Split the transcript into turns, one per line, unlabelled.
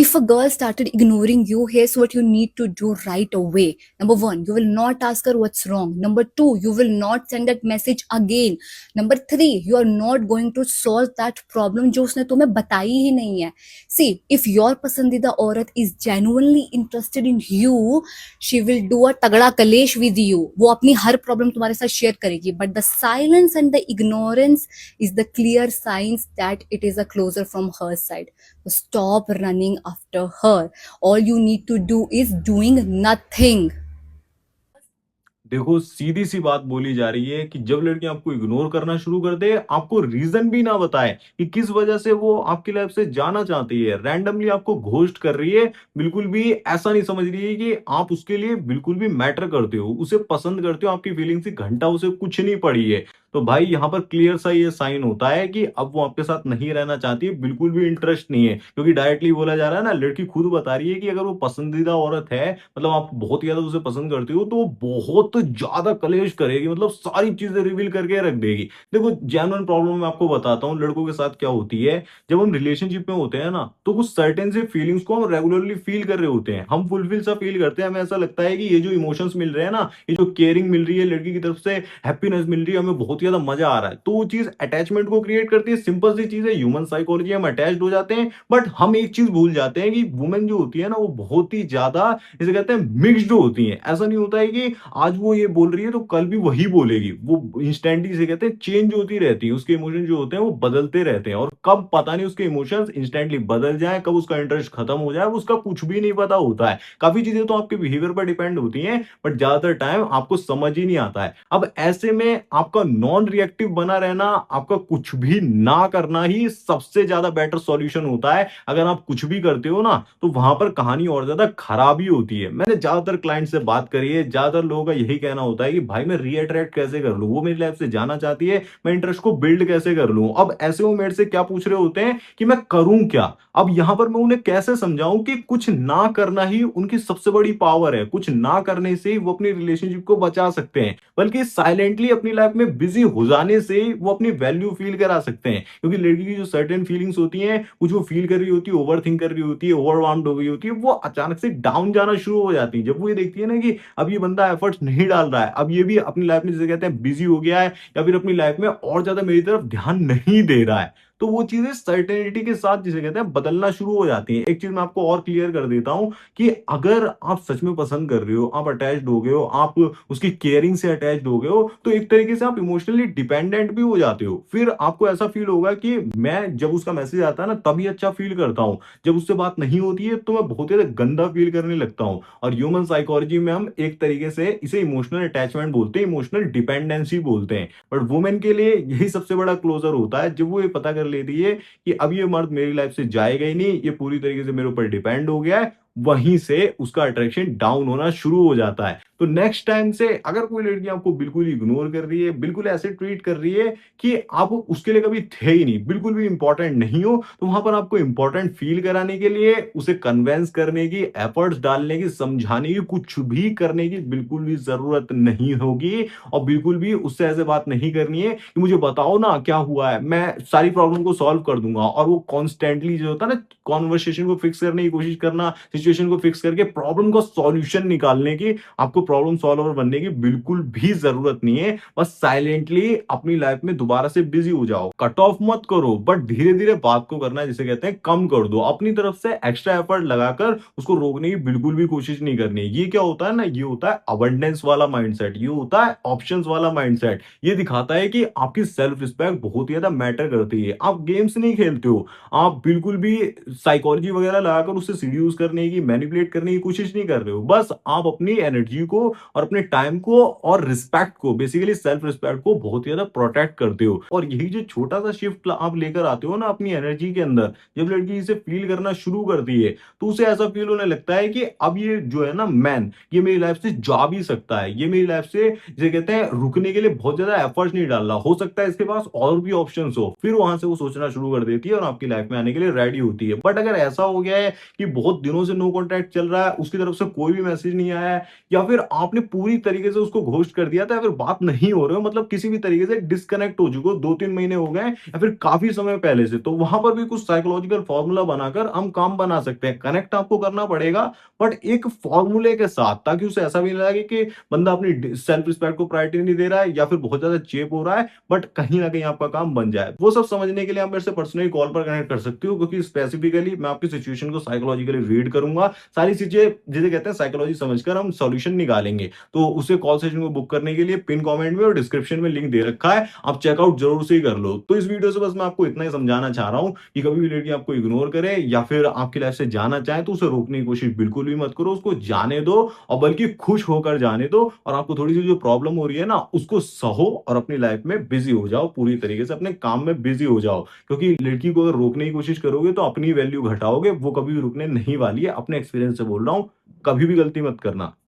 If a girl started ignoring you, here's what you need to do right away. Number one, you will not ask her what's wrong. Number two, you will not send that message again. Number three, you are not going to solve that problem जो उसने तुम्हें बताई ही नहीं है. See, if your पसंदीदा औरत is genuinely interested in you, she will do a तगड़ा कलेश with you. वो अपनी हर प्रॉब्लम तुम्हारे साथ शेयर करेगी. But the silence and the ignorance is the clear signs that it is a closer from her side. So stop running after her. All you need to do is doing nothing.
देखो, सीधी सी बात बोली जा रही है कि जब लड़की आपको इग्नोर करना शुरू कर दे, आपको रीजन भी ना बताए कि किस वजह से वो आपकी लाइफ से जाना चाहती है, रैंडमली आपको घोस्ट कर रही है, बिल्कुल भी ऐसा नहीं समझ रही है कि आप उसके लिए बिल्कुल भी मैटर करते हो, उसे पसंद करते हो, आपकी फीलिंग से घंटा उसे कुछ नहीं पड़ी है, तो भाई यहाँ पर क्लियर सा ये साइन होता है कि अब वो आपके साथ नहीं रहना चाहती है, बिल्कुल भी इंटरेस्ट नहीं है, क्योंकि डायरेक्टली बोला जा रहा है ना, लड़की खुद बता रही है कि अगर वो पसंदीदा औरत है, मतलब आप बहुत ही ज्यादा उसे पसंद करते हो, तो वो बहुत ज्यादा कलेश करेगी, मतलब सारी चीजें रिवील करके रख देगी। देखो, जेन्युइन प्रॉब्लम मैं आपको बताता हूँ लड़कों के साथ क्या होती है। जब हम रिलेशनशिप में होते हैं ना, तो कुछ सर्टेन से फीलिंग्स को हम रेगुलरली फील कर रहे होते हैं, हम फुलफिल सा फील करते हैं, हमें ऐसा लगता है कि ये जो इमोशंस मिल रहे हैं ना, ये जो केयरिंग मिल रही है लड़की की तरफ से, हैप्पीनेस मिल रही है, हमें बहुत ही ज्यादा मजा आ रहा है, तो वो चीज अटैचमेंट को क्रिएट करती है। सिंपल सी चीज है, ह्यूमन साइकोलॉजी, हम अटैच्ड हो जाते हैं, बट हम एक चीज भूल जाते हैं कि वुमेन जो होती है ना, वो बहुत ही ज्यादा, जिसे कहते हैं, मिक्स्ड होती है। ऐसा नहीं होता है कि आज वो ये बोल रही है तो कल भी वही बोलेगी, वो इंस्टेंटली, से कहते हैं, चेंज होती रहती है, उसके इमोशन जो होते हैं वो बदलते रहते हैं, और कब पता नहीं उसके इमोशंस इंस्टेंटली बदल जाए, कब उसका इंटरेस्ट खत्म हो जाए, उसका कुछ भी नहीं पता होता है। काफी चीजें तो आपके बिहेवियर पर डिपेंड होती हैं, बट ज्यादातर टाइम आपको समझ ही नहीं आता है। अब ऐसे में आपका नॉन रिएक्टिव बना रहना, आपका कुछ भी ना करना ही सबसे ज्यादा बेटर सॉल्यूशन होता है। अगर आप कुछ भी करते हो ना, तो वहां पर कहानी और ज्यादा खराब ही होती है। मैंने ज्यादातर क्लाइंट से बात करी है, ज्यादातर लोगों का यही कहना होता है कि भाई मैं रीअट्रैक्ट कैसे कर लूं, वो मेरी लाइफ से जाना चाहती है, मैं इंटरेस्ट को बिल्ड कैसे कर लूं। अब ऐसे वो मेरे से क्या पूछ रहे होते हैं कि मैं करूं क्या। अब यहां पर मैं उन्हें कैसे समझाऊं कि कुछ ना करना ही उनकी सबसे बड़ी पावर है, कुछ ना करने से ही वो अपनी रिलेशनशिप को बचा सकते हैं, बल्कि साइलेंटली अपनी लाइफ में बिजी हो जाने से ही वो अपनी वैल्यू फील करा सकते हैं। क्योंकि लड़की की जो सर्टेन फीलिंग्स होती हैं, कुछ वो फील कर रही होती है, ओवर थिंक कर रही होती है, ओवरवार्म्ड हो गई होती है, वो अचानक से डाउन जाना शुरू हो जाती है। जब वो ये देखती है ना कि अब ये बंदा एफर्ट्स नहीं डाल रहा है, अब ये भी अपनी लाइफ में, जिसे कहते हैं, बिजी हो गया है, या फिर अपनी लाइफ में और ज्यादा मेरी तरफ ध्यान नहीं दे रहा है, तो वो चीजें सर्टेनिटी के साथ, जिसे कहते हैं, बदलना शुरू हो जाती हैं। एक चीज मैं आपको और क्लियर कर देता हूं कि अगर आप सच में पसंद कर रहे हो, आप अटैच्ड हो गए हो, आप उसकी केयरिंग से अटैच्ड हो गए हो, तो एक तरीके से आप इमोशनली डिपेंडेंट भी हो जाते हो। फिर आपको ऐसा फील होगा कि मैं, जब उसका मैसेज आता है ना, तभी अच्छा फील करता हूँ, जब उससे बात नहीं होती है तो मैं बहुत ही ज्यादा गंदा फील करने लगता हूँ। और ह्यूमन साइकोलॉजी में हम एक तरीके से इसे इमोशनल अटैचमेंट बोलते हैं, इमोशनल डिपेंडेंसी बोलते हैं। बट वुमेन के लिए यही सबसे बड़ा क्लोजर होता है, जब वो ये पता कर लेती है कि अब ये मर्द मेरी लाइफ से जाएगा ही नहीं, ये पूरी तरीके से मेरे ऊपर डिपेंड हो गया है, वहीं से उसका अट्रैक्शन डाउन होना शुरू हो जाता है। तो नेक्स्ट टाइम से अगर कोई लड़की आपको बिल्कुल इग्नोर कर रही है, बिल्कुल ऐसे ट्रीट कर रही है कि आप उसके लिए कभी थे ही नहीं, बिल्कुल भी इंपॉर्टेंट नहीं हो, तो वहां पर आपको इंपॉर्टेंट फील कराने के लिए, उसे कन्वेंस करने की, एफर्ट्स डालने की, समझाने की, कुछ भी करने की बिल्कुल भी जरूरत नहीं होगी। और बिल्कुल भी उससे ऐसे बात नहीं करनी है कि मुझे बताओ ना क्या हुआ है, मैं सारी प्रॉब्लम को सॉल्व कर दूंगा। और वो कॉन्स्टेंटली जो होता है ना, कॉन्वर्सेशन को फिक्स करने की कोशिश करना, सिचुएशन को फिक्स करके प्रॉब्लम का सॉल्यूशन निकालने की, आपको प्रॉब्लम सॉल्वर बनने की बिल्कुल भी जरूरत नहीं है। बस साइलेंटली अपनी लाइफ में दोबारा से बिजी हो जाओ, कट ऑफ मत करो, बट धीरे धीरे बात को करना, जिसे कहते हैं, कम कर दो। अपनी तरफ से एक्स्ट्रा एफर्ट लगाकर उसको रोकने की बिल्कुल भी कोशिश नहीं करनी है। ये क्या होता है ना, ये होता है अबंडेंस वाला माइंडसेट, ये होता है ऑप्शंस वाला माइंडसेट। ये दिखाता है कि आपकी सेल्फ रिस्पेक्ट बहुत ही ज्यादा मैटर करती है। आप गेम्स नहीं खेलते हो, आप बिल्कुल भी साइकोलॉजी वगैरह लगाकर उससे सीड्यूस करने की, मैनिपुलेट करने की कोशिश नहीं कर रहे हो। बस आप अपनी एनर्जी को और अपने टाइम को और रिस्पेक्ट को, बेसिकली सेल्फ रिस्पेक्ट को, बहुत ही ज्यादा प्रोटेक्ट करते हो। और यही जो छोटा सा शिफ्ट आप लेकर आते हो ना अपनी एनर्जी के अंदर, जब लड़की इसे फील करना शुरू करती है, तो उसे ऐसा फील होने लगता है कि अब ये जो है ना मैन, ये मेरी लाइफ से जा भी सकता है, ये मेरी लाइफ से, जिसे कहते हैं, रुकने के लिए बहुत ज्यादा एफर्ट्स नहीं डाल रहा, हो सकता है इसके पास और भी ऑप्शंस हो। फिर वहां से वो सोचना शुरू कर देती है और आपकी लाइफ में आने के लिए रेडी होती है। बट अगर ऐसा हो गया है कि बहुत दिनों से नो कॉन्टैक्ट चल रहा है, उसकी तरफ से कोई भी मैसेज नहीं आया है, या फिर आपने पूरी तरीके से उसको घोस्ट कर दिया था, या फिर बात नहीं हो रहे हो, मतलब किसी भी तरीके से डिस्कनेक्ट हो चुके हो, 2-3 महीने हो गए हैं या फिर काफ़ी समय पहले से, तो वहाँ पर भी कुछ साइकोलॉजिकल फ़ॉर्मूला बनाकर हम काम बना सकते हैं। कनेक्ट आपको करना पड़ेगा, बट एक फ़ॉर्मूले के साथ, ताकि उसे ऐसा भी नहीं लगे कि बंदा अपनी सेल्फ रिस्पेक्ट को प्रायोरिटी नहीं दे रहा है या फिर बहुत ज्यादा चेप हो रहा है, बट कहीं ना कहीं आपका काम बन जाए। वो सब समझने के लिए आप मेरे से पर्सनली कॉल पर कनेक्ट कर सकते हो, क्योंकि स्पेसिफिकली मैं आपकी सिचुएशन को साइकोलॉजिकली रीड करूंगा, सारी चीजें जिसे कहते हैं साइकोलॉजी समझकर हम सॉल्यूशन निकालेंगे। तो उसे कॉल सेशन को बुक करने के लिए पिन कमेंट में और डिस्क्रिप्शन में लिंक दे रखा है, आप चेकआउट जरूर से ही कर लो। तो इस वीडियो से बस मैं आपको इतना ही समझाना चाह रहा हूं कि कभी भी लड़की आपको इग्नोर करे या फिर आपकी लाइफ से जाना चाहे, तो उसे रोकने की कोशिश बिल्कुल भी मत करो, उसको जाने दो, और बल्कि खुश होकर जाने दो, और आपको थोड़ी-सी जो प्रॉब्लम हो रही है ना, उसको सहो और अपनी लाइफ में बिज़ी हो जाओ, पूरी तरीके से अपने काम में बिज़ी हो जाओ। क्योंकि लड़की को अगर रोकने की कोशिश करोगे तो अपनी वैल्यू घटाओगे, वो कभी भी रुकने नहीं वाली है। अपने एक्सपीरियंस से बोल रहा हूँ, कभी भी गलती मत करना।